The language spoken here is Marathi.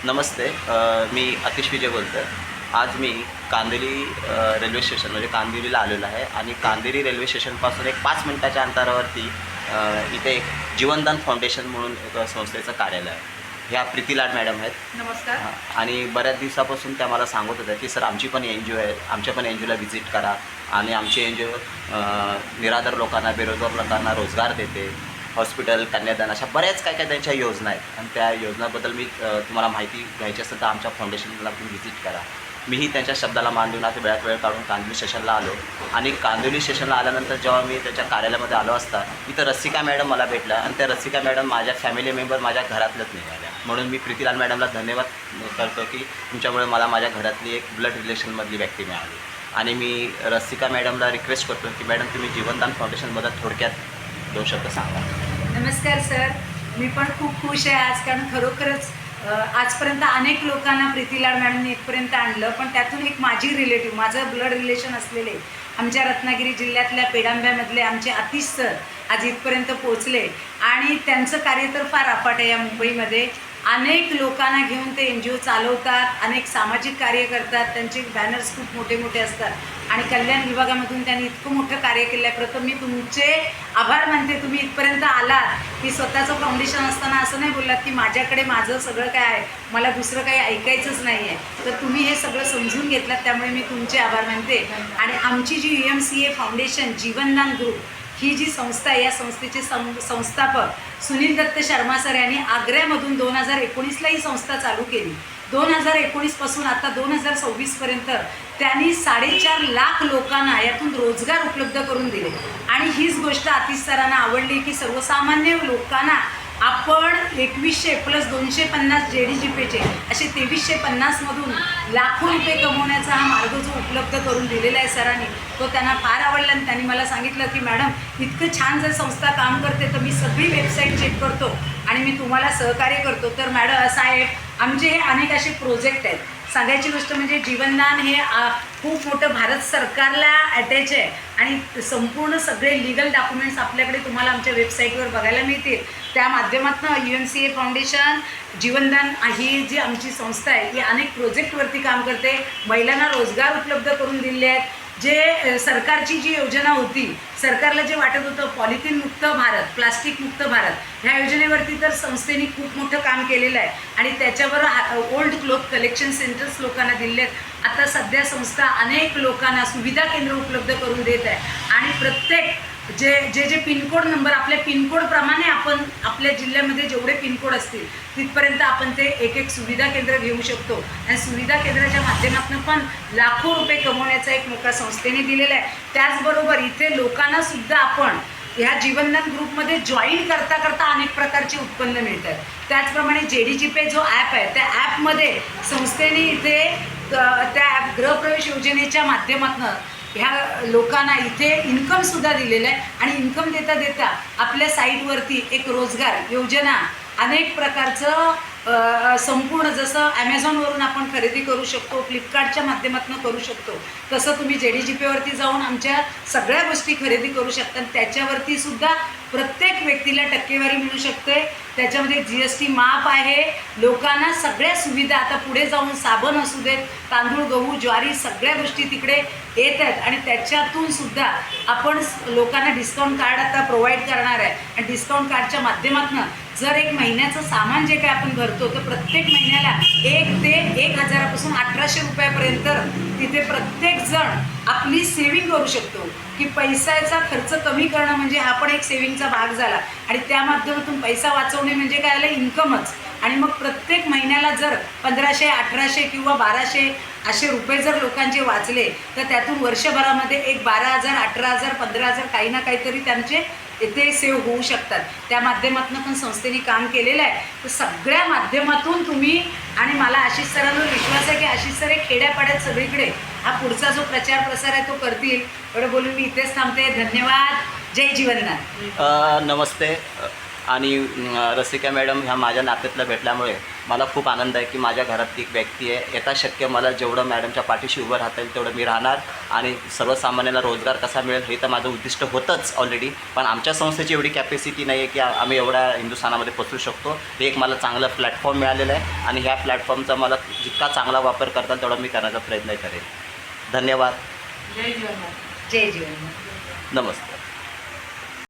नमस्ते. मी अतिश विजय बोलतो आहे. आज मी कांदिवली रेल्वे स्टेशन म्हणजे कांदिवलीला आलेलो आहे आणि कांदिवली रेल्वे स्टेशनपासून एक 5 मिनिटाच्या अंतरावरती इथे एक जीवनदान फाउंडेशन म्हणून एक संस्थेचं कार्यालय आहे. ह्या प्रीती लाड मॅडम आहेत. नमस्कार. आणि बऱ्याच दिवसापासून त्या मला सांगत होत्या की सर आमची पण NGO आहे, आमच्या पण NGOला व्हिजिट करा आणि आमची NGO निराधार लोकांना, बेरोजगार लोकांना रोजगार देते, हॉस्पिटल, कन्यादान अशा बऱ्याच काय काय त्यांच्या योजना आहेत आणि त्या योजनाबद्दल मी तुम्हाला माहिती घ्यायची असेल तर आमच्या फाउंडेशनला तुम्ही व्हिजिट करा. मीही त्यांच्या शब्दाला मान देऊन आज वेळात वेळ काढून कांदिवली स्टेशनला आलो आणि कांदिवली स्टेशनला आल्यानंतर जेव्हा मी त्याच्या कार्यालयामध्ये आलो असता इथं रसिका मॅडम मला भेटल्या आणि त्या रसिका मॅडम माझ्या फॅमिली मेंबर माझ्या घरातल्याच निघाल्या. म्हणून मी प्रीतीलाल मॅडमला धन्यवाद करतो की तुमच्यामुळे मला माझ्या घरातली एक ब्लड रिलेशनमधली व्यक्ती मिळाली. आणि मी रसिका मॅडमला रिक्वेस्ट करतो की मॅडम तुम्ही जीवनदान फाउंडेशनबद्दल थोडक्यात 2 शब्द सांगा. नमस्कार सर. मी पण खूप खुश आहे आज, कारण खरोखरच आजपर्यंत अनेक लोकांना प्रीती लाड मॅडमने इथपर्यंत आणलं, पण त्यातून एक माझी रिलेटिव्ह, माझं ब्लड रिलेशन असलेले आमच्या रत्नागिरी जिल्ह्यातल्या पेडांब्यामधले आमचे आतिश सर आज इथपर्यंत पोचले आणि त्यांचं कार्य तर फार अफाट आहे. या मुंबईमध्ये अनेक लोकांना घेऊन ते NGO चालवतात, अनेक सामाजिक कार्य करतात, त्यांचे बॅनर्स खूप मोठे मोठे असतात आणि कल्याण विभागामधून त्यांनी इतकं मोठं कार्य केलं आहे. प्रथम मी तुमचे आभार मानते. तुम्ही इथपर्यंत आलात की स्वतःचं फाउंडेशन असताना असं नाही बोललात की माझ्याकडे माझं सगळं काय आहे, मला दुसरं काही ऐकायचंच नाही आहे. तर तुम्ही हे सगळं समजून घेतलात, त्यामुळे मी तुमचे आभार मानते. आणि आमची जी UMCA फाउंडेशन जीवनदान ग्रुप ही जी संस्था आहे, या संस्थेचे संस्थापक सुनील दत्त शर्मा सर यांनी आग्र्यामधून 2019ला ही संस्था चालू केली. 2019पासून आता 2026पर्यंत त्यांनी 4.5 लाख लोकांना यातून रोजगार उपलब्ध करून दिले. आणि हीच गोष्ट आतिश सरांना आवडली की सर्वसामान्य लोकांना आपण 2100 + 250 JDGPचे असे 2350मधून लाखो रुपये कमवण्याचा हा मार्ग जो उपलब्ध करून दिलेला आहे सरांनी, तो त्यांना फार आवडला. आणि त्यांनी मला सांगितलं की मॅडम इतकं छान जर संस्था काम करते तर मी सगळी वेबसाईट चेक करतो आणि मी तुम्हाला सहकार्य करतो. तर मॅडम असं आहे, आमचे हे अनेक असे प्रोजेक्ट आहेत. सांगायची गोष्ट म्हणजे जीवनदान हे खूप मोठं भारत सरकारला अटॅच आहे आणि संपूर्ण सगळे लीगल डॉक्युमेंट्स आपल्याकडे तुम्हाला आमच्या वेबसाईटवर बघायला मिळतील. त्या माध्यमातून UMCA फाउंडेशन जीवनदान ही जी आमची संस्था आहे ही अनेक प्रोजेक्टवरती काम करते. महिलांना रोजगार उपलब्ध करून दिले आहेत. जे सरकारची जी योजना होती, सरकारला जे वाटत होतं पॉलिथिन मुक्त भारत, प्लास्टिक मुक्त भारत, ह्या योजनेवरती तर संस्थेने खूप मोठं काम केलेलं आहे आणि त्याच्यावर ओल्ड क्लॉथ कलेक्शन सेंटर्स लोकांना दिले आहेत. आता सध्या संस्था अनेक लोकांना सुविधा केंद्र उपलब्ध करून देत आहे आणि प्रत्येक जे पिनकोड नंबर आपल्या पिनकोडप्रमाणे आपण आपल्या जिल्ह्यामध्ये जेवढे पिनकोड असतील तिथपर्यंत आपण ते एक सुविधा केंद्र घेऊ शकतो. आणि सुविधा केंद्राच्या माध्यमातून पण लाखो रुपये कमवण्याचा एक मोठा संस्थेने दिलेला आहे. त्याचबरोबर इथे लोकांना सुद्धा आपण ह्या जीवनदान ग्रुपमध्ये जॉईन करता करता अनेक प्रकारचे उत्पन्न मिळतात. त्याचप्रमाणे JDGP जो ॲप आहे त्या ॲपमध्ये संस्थेने इथे त्या ॲप गृहप्रवेश योजनेच्या माध्यमातून ह्या लोकांना इथे इन्कमसुद्धा दिलेलं आहे. आणि इन्कम देता देता आपल्या साईटवरती एक रोजगार योजना अनेक प्रकारचं संपूर्ण, जसं ॲमेझॉनवरून आपण खरेदी करू शकतो, फ्लिपकार्टच्या माध्यमातून करू शकतो, तसं तुम्ही JDGPवरती जाऊन आमच्या सगळ्या गोष्टी खरेदी करू शकता. त्याच्यावरती सुद्धा प्रत्येक व्यक्तीला टक्केवारी मिळू शकते. त्याच्यामध्ये GST माफ आहे. लोकांना सगळ्या सुविधा आता पुढे जाऊन साबण असू देत, तांदूळ, गहू, ज्वारी सगळ्या गोष्टी तिकडे येत आहेत. आणि त्याच्यातून सुद्धा आपण लोकांना डिस्काउंट कार्ड आता प्रोव्हाइड करणार आहे. आणि डिस्काउंट कार्डच्या माध्यमातून जर एक महिन्याचं सामान जे काय आपण भरतो तर प्रत्येक महिन्याला 1 ते 1000पासून 1800 रुपयापर्यंत तिथे प्रत्येकजण आपली सेविंग करू शकतो. की पैशाचा खर्च कमी करणं म्हणजे हा पण एक सेविंगचा भाग झाला. आणि त्या माध्यमातून पैसा वाचवणे म्हणजे काय आलं, इन्कमच. आणि मग प्रत्येक महिन्याला जर 1500, 1800 किंवा 1200 असे रुपये जर लोकांचे वाचले तर त्यातून वर्षभरामध्ये एक 12,000, 18,000, 15,000 काही ना काहीतरी त्यांचे ते सेव्ह होऊ शकतात. त्या माध्यमातून पण संस्थेने काम केलेलं आहे. तर सगळ्या माध्यमातून तुम्ही, आणि मला आशिष सरांवर विश्वास आहे की आशिष सर हे खेड्यापाड्यात सगळीकडे हा पुढचा जो प्रचार प्रसार आहे तो करतील. एवढं बोलून मी इथेच थांबते. धन्यवाद. जय जीवनदान. नमस्ते. आणि रसिका मॅडम ह्या माझ्या नात्यातल्या भेटल्यामुळे मला खूप आनंद आहे की माझ्या घरातली एक व्यक्ती आहे. यथाशक्य मला जेवढं मॅडमच्या पाठीशी उभं राहता येईल तेवढं मी राहणार आणि सर्वसामान्यांना रोजगार कसा मिळेल हे तर माझं उद्दिष्ट होतंच ऑलरेडी. पण आमच्या संस्थेची एवढी कॅपॅसिटी नाही आहे की आम्ही एवढ्या हिंदुस्थानामध्ये पोचू शकतो. हे एक मला चांगलं प्लॅटफॉर्म मिळालेलं आहे आणि ह्या प्लॅटफॉर्मचा मला जितका चांगला वापर करता येईल तेवढा मी करण्याचा प्रयत्न करेन. धन्यवाद. जय जीवन. नमस्कार.